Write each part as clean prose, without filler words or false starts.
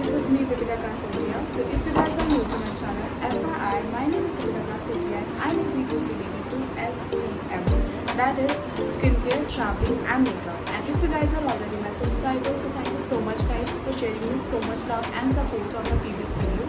This is me, Deepika Kasatia. So if you guys are new to my channel, FYI, my name is Deepika Kasatia and I make videos related to STM, that is skincare, traveling and makeup. And if you guys are already my subscribers, so thank you so much guys for sharing me so much love and support on my previous video.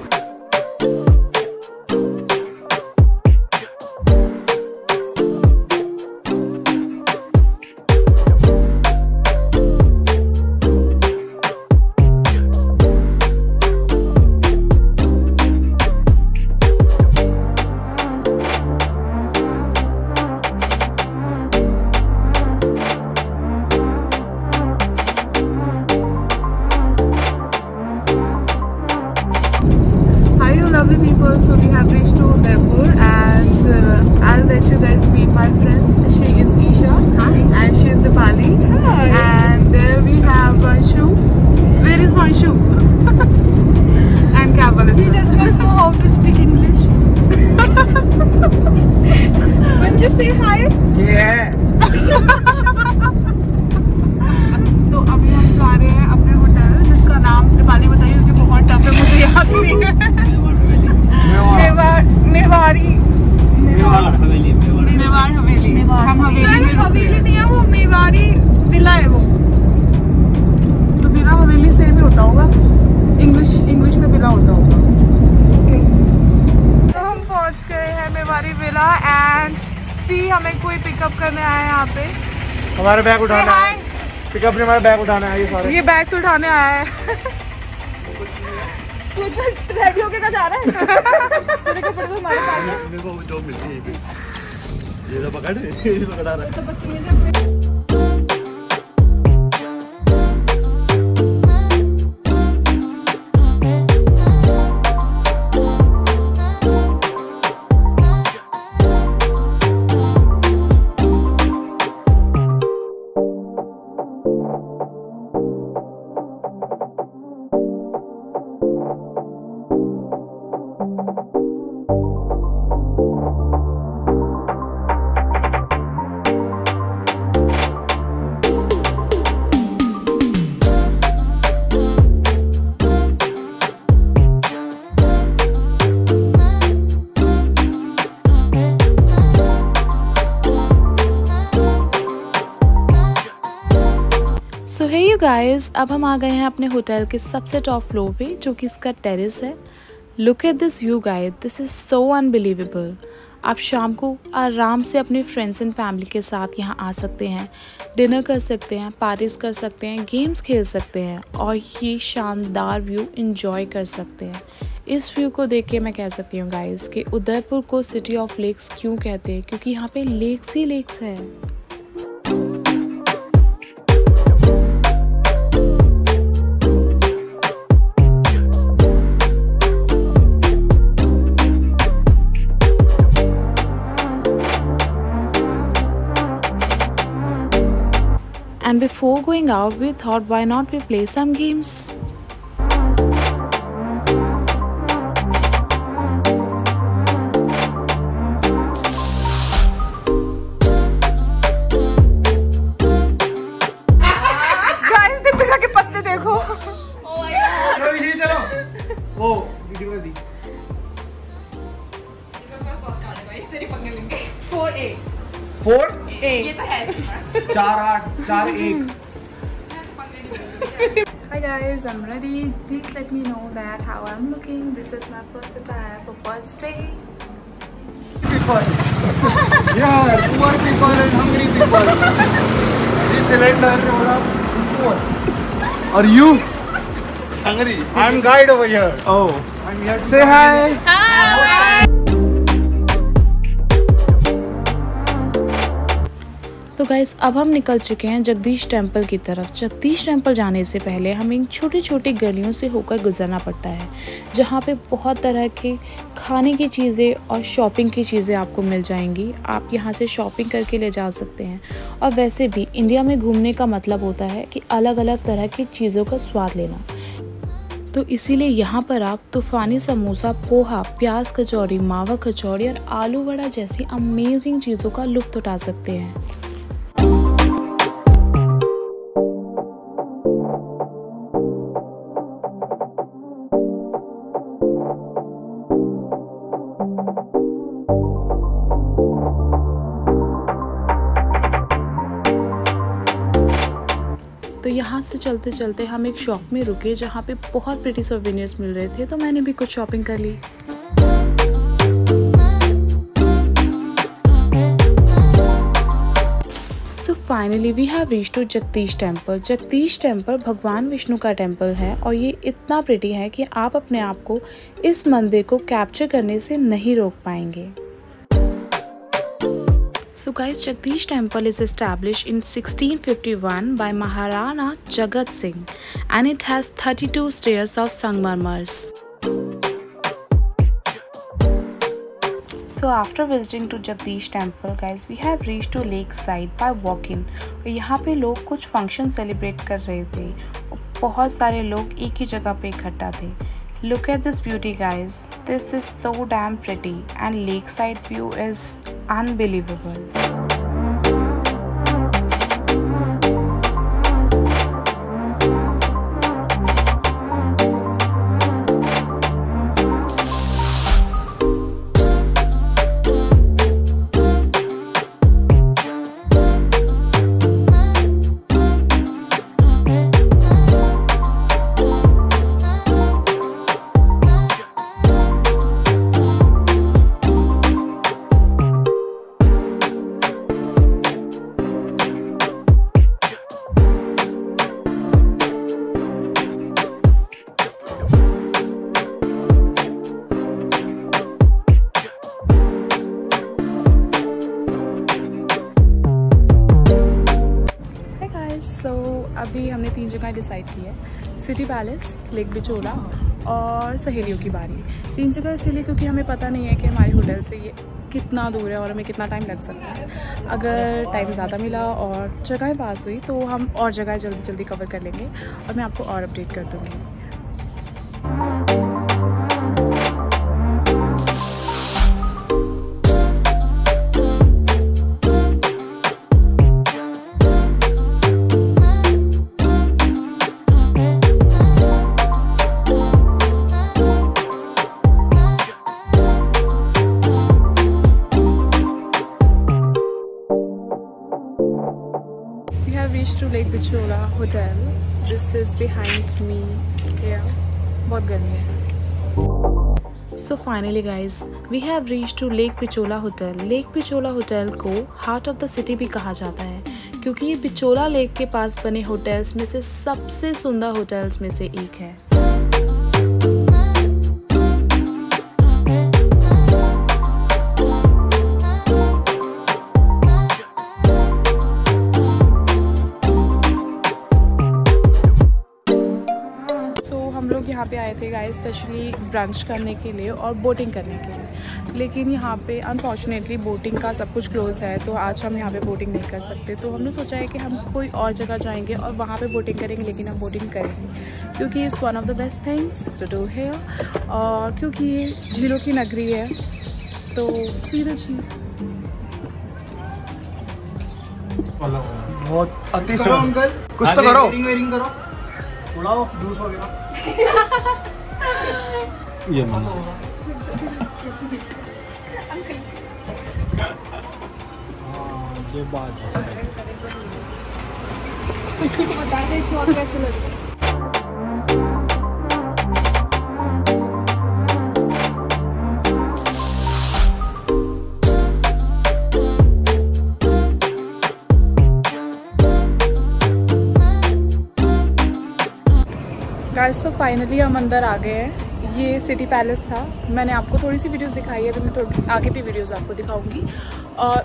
Lovely people, so we have reached to Udaipur and I'll let you guys meet my friends. She is Isha. Hi. And she is Dipali. Hi. And there we have Vanshu. Where is Vanshu? And Kabbal. He does not know how to speak English. But just say hi. Yeah. तो अभी हम जा रहे हैं अपने hotel जिसका नाम दीपाली बताइए क्योंकि बहुत टफ है, मुझे याद नहीं है। मेवाड़ हवेली। हम हवेली नहीं है, वो मेवाड़ी विला है वो। तो विला हवेली सेम ही होता होगा, इंग्लिश में विला होता होगा। तो हम पहुंच गए हैं मेवाड़ी विला एंड सी हमें कोई पिकअप करने आया है यहाँ पे। हमारे बैग उठाना है, पिकअप ने हमारा बैग उठाना है। ये बैग्स उठाने आया है। रेडी होके जा रहा है। तेरे कपड़े तो हमारे पास है। मेरे को जॉब मिलती है, ये तो पकड़ रहा है। तो बच्चे सो हे यू गाइस, अब हम आ गए हैं अपने होटल के सबसे टॉप फ्लोर पे जो कि इसका टेरेस है। Look at this view guys, this is so unbelievable. आप शाम को आराम से अपने फ्रेंड्स एंड फैमिली के साथ यहाँ आ सकते हैं, डिनर कर सकते हैं, पार्टीज़ कर सकते हैं, गेम्स खेल सकते हैं और ये शानदार व्यू इंजॉय कर सकते हैं। इस व्यू को देख के मैं कह सकती हूँ गाइस कि उदयपुर को सिटी ऑफ लेक्स क्यों कहते हैं, क्योंकि यहाँ पे लेक्स ही लेक्स है। And before going out, we thought why not we play some games. Guys, Deepika के पत्ते देखो। Oh my God. चलो वो वीडियो दी। तेरी पंगे लेंगे। 4-8 ये तो है इसके पास। 4-8 4-1। Hi guys, I'm ready. Please let me know that how I'm looking. This is my first attire for first day. People, yeah, poor people and hungry people. This cylinder, poor. Are you hungry? I'm guide over here. Oh, I'm here to say hi. Hi. तो guys अब हम निकल चुके हैं Jagdish temple की तरफ। Jagdish temple जाने से पहले हमें इन छोटी छोटी गलियों से होकर गुजरना पड़ता है जहाँ पे बहुत तरह के खाने की चीज़ें और शॉपिंग की चीज़ें आपको मिल जाएंगी। आप यहाँ से शॉपिंग करके ले जा सकते हैं। और वैसे भी इंडिया में घूमने का मतलब होता है कि अलग अलग तरह की चीज़ों का स्वाद लेना। तो इसीलिए यहाँ पर आप तूफ़ानी समोसा, पोहा, प्याज कचौड़ी, मावा कचौड़ी और आलू वड़ा जैसी अमेजिंग चीज़ों का लुत्फ़ उठा सकते हैं। तो यहाँ से चलते चलते हम एक शॉप में रुके जहाँ पे बहुत प्रिटी सोवेनियर्स मिल रहे थे, तो मैंने भी कुछ शॉपिंग कर ली। So finally we have reached to Jagdish temple. Jagdish temple भगवान विष्णु का टेम्पल है और ये इतना प्रिटी है कि आप अपने आप को इस मंदिर को कैप्चर करने से नहीं रोक पाएंगे। So guys, Jagdish Temple is established in 1651 by Maharana Jagat Singh and it has 32 stairs of Sangmarmars. So after visiting to Jagdish Temple guys, we have reached to lakeside by walking. और यहाँ पे लोग कुछ function celebrate कर रहे थे और बहुत सारे लोग एक ही जगह पे इकट्ठा थे। Look at this beauty guys, this is so damn pretty and lakeside view is unbelievable. अभी हमने 3 जगह डिसाइड की है, सिटी पैलेस, लेक बिचोला और सहेलियों की बारी। 3 जगह इसीलिए क्योंकि हमें पता नहीं है कि हमारे होटल से ये कितना दूर है और हमें कितना टाइम लग सकता है। अगर टाइम ज़्यादा मिला और जगह पास हुई तो हम और जगह जल्दी जल्दी कवर कर लेंगे और मैं आपको और अपडेट कर दूँगी। Reached to Lake Pichola Hotel. This is behind me here. बहुत गर्मी है। So finally guys, we have reached to Lake Pichola Hotel. Lake Pichola Hotel को Heart of the City भी कहा जाता है क्योंकि ये पिचोला लेक के पास बने होटल्स में से सबसे सुंदर होटल्स में से एक है। यहाँ पे आए थे गाइस स्पेशली ब्रंच करने के लिए और बोटिंग करने के लिए, लेकिन यहाँ पे अनफॉर्चुनेटली बोटिंग का सब कुछ क्लोज है, तो आज हम यहाँ पे बोटिंग नहीं कर सकते। तो हमने सोचा है कि हम कोई और जगह जाएंगे और वहाँ पे बोटिंग करेंगे, लेकिन हम बोटिंग करेंगे क्योंकि it's one of the best things to do here और क्योंकि ये झीलों की नगरी है। तो सीधा झील बहुत अति अंकल, कुछ तो करो, वेरिंग करो, उड़ाओ जूस वगैरह। ये मानो ये बात बता दे कैसे लगे। गाइस तो फाइनली हम अंदर आ गए हैं। ये सिटी पैलेस था, मैंने आपको थोड़ी सी वीडियोस दिखाई है, तो मैं थोड़ी आगे भी वीडियोस आपको दिखाऊंगी। और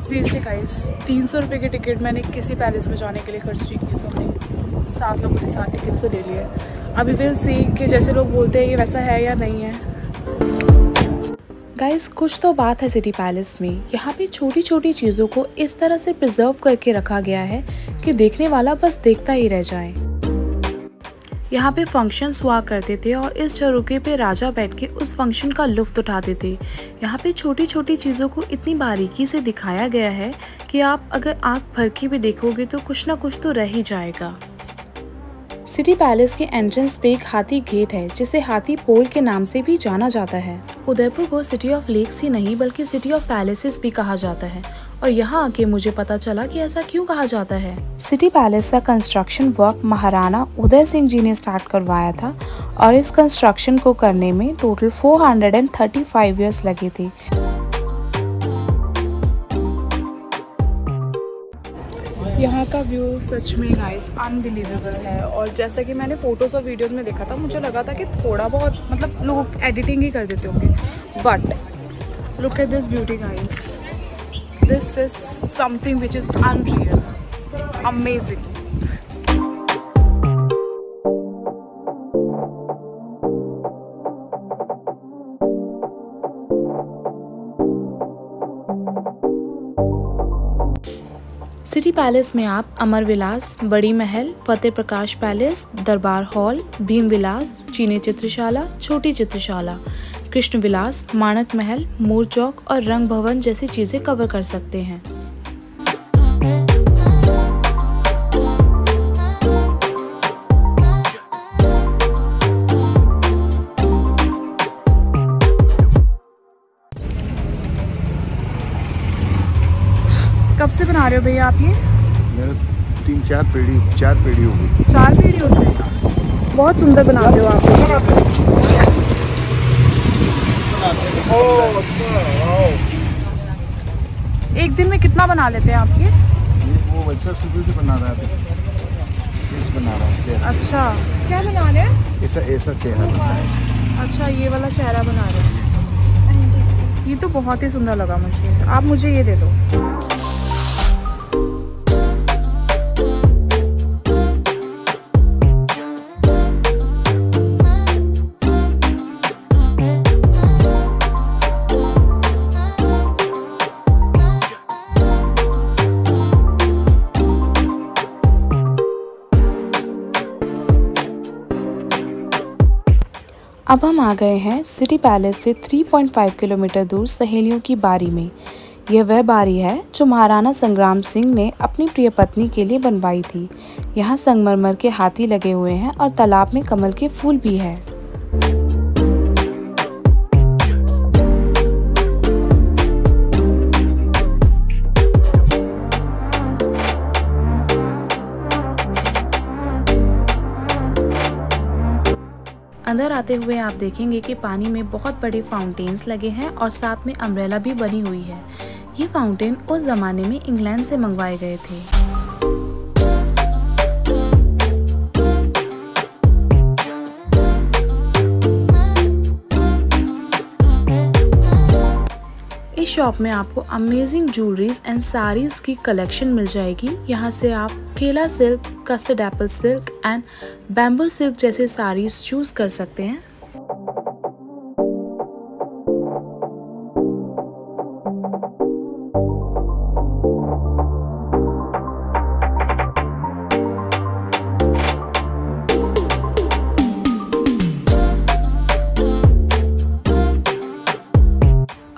सीरियसली गाइस 300 रुपये की टिकट मैंने किसी पैलेस में जाने के लिए खर्च की, तो हमने 7 लोगों के साथ टिकट्स तो ले लिए। अभी विल सी कि जैसे लोग बोलते हैं ये वैसा है या नहीं है। गाइस कुछ तो बात है सिटी पैलेस में, यहाँ पे छोटी छोटी चीज़ों को इस तरह से प्रिजर्व करके रखा गया है कि देखने वाला बस देखता ही रह जाए। यहाँ पे फंक्शंस हुआ करते थे और इस झरोखे पे राजा बैठ के उस फंक्शन का लुत्फ़ उठाते थे। यहाँ पे छोटी छोटी चीज़ों को इतनी बारीकी से दिखाया गया है कि आप अगर आँख भर के भी देखोगे तो कुछ ना कुछ तो रह ही जाएगा। सिटी पैलेस के एंट्रेंस पे एक हाथी गेट है जिसे हाथी पोल के नाम से भी जाना जाता है। उदयपुर को सिटी ऑफ लेक्स ही नहीं बल्कि सिटी ऑफ पैलेसेस भी कहा जाता है और यहाँ आके मुझे पता चला कि ऐसा क्यों कहा जाता है। सिटी पैलेस का कंस्ट्रक्शन वर्क महाराणा उदय सिंह जी ने स्टार्ट करवाया था और इस कंस्ट्रक्शन को करने में टोटल 435 ईयर्स लगे थे। यहाँ का व्यू सच में गाइस अनबिलीवेबल है और जैसा कि मैंने फोटोज़ और वीडियोज़ में देखा था मुझे लगा था कि थोड़ा बहुत मतलब लोग एडिटिंग ही कर देते होंगे, but look at this beauty guys, this is something which is unreal, amazing. City palace में आप अमर विलास, बड़ी महल, फतेह प्रकाश पैलेस, दरबार हॉल, भीम विलास, चीनी चित्रशाला, छोटी चित्रशाला, कृष्ण विलास, मानक महल, मोर चौक और रंग भवन जैसी चीजें कवर कर सकते हैं। कब से बना रहे हो भैया आप ये? मेरे 3-4 पीढ़ी हो गई। 4 पीढ़ियों से? बहुत सुंदर बनाते हो आप। एक दिन में कितना बना लेते हैं आप ये? वो बच्चा शुरू से बना रहा था, बना रहा है। अच्छा, क्या बना रहे हैं? ऐसा चेहरा बना है। अच्छा, ये वाला चेहरा बना रहे हैं। ये तो बहुत ही सुंदर लगा मुझे। आप मुझे ये दे दो। अब हम आ गए हैं सिटी पैलेस से 3.5 किलोमीटर दूर सहेलियों की बारी में। यह वह बारी है जो महाराणा संग्राम सिंह ने अपनी प्रिय पत्नी के लिए बनवाई थी। यहाँ संगमरमर के हाथी लगे हुए हैं और तालाब में कमल के फूल भी है। अंदर आते हुए आप देखेंगे कि पानी में बहुत बड़े फाउंटेन्स लगे हैं और साथ में अम्ब्रेला भी बनी हुई है। ये फाउंटेन उस ज़माने में इंग्लैंड से मंगवाए गए थे। इस शॉप में आपको अमेजिंग ज्वेलरीज एंड साड़ीज की कलेक्शन मिल जाएगी। यहाँ से आप केला silk, custard Apple silk and bamboo silk जैसे साड़ीज चूज कर सकते हैं।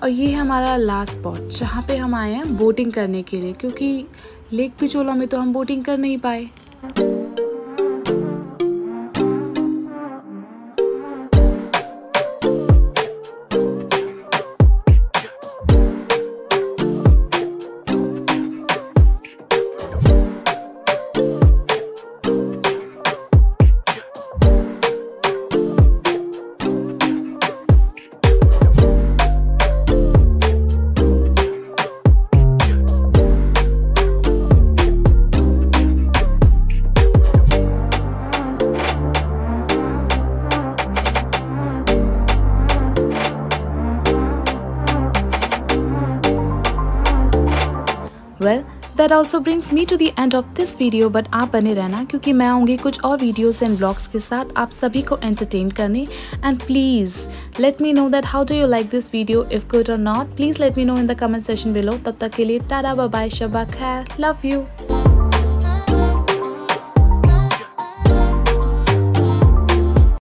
और ये है हमारा लास्ट स्पॉट जहाँ पे हम आए हैं बोटिंग करने के लिए, क्योंकि लेक पिचोला में तो हम बोटिंग कर नहीं पाए। Well, that also brings me to the end of this video, but आप बने रहना क्योंकि मैं आऊँगी कुछ और वीडियोस एंड व्लॉग्स के साथ आप सभी को एंटरटेन करने। And please let me know that how do you like this video, if good or not please let me know in the comment section below. तब तक के लिए टाटा बाय बाय, शब्बा खैर, लव यू।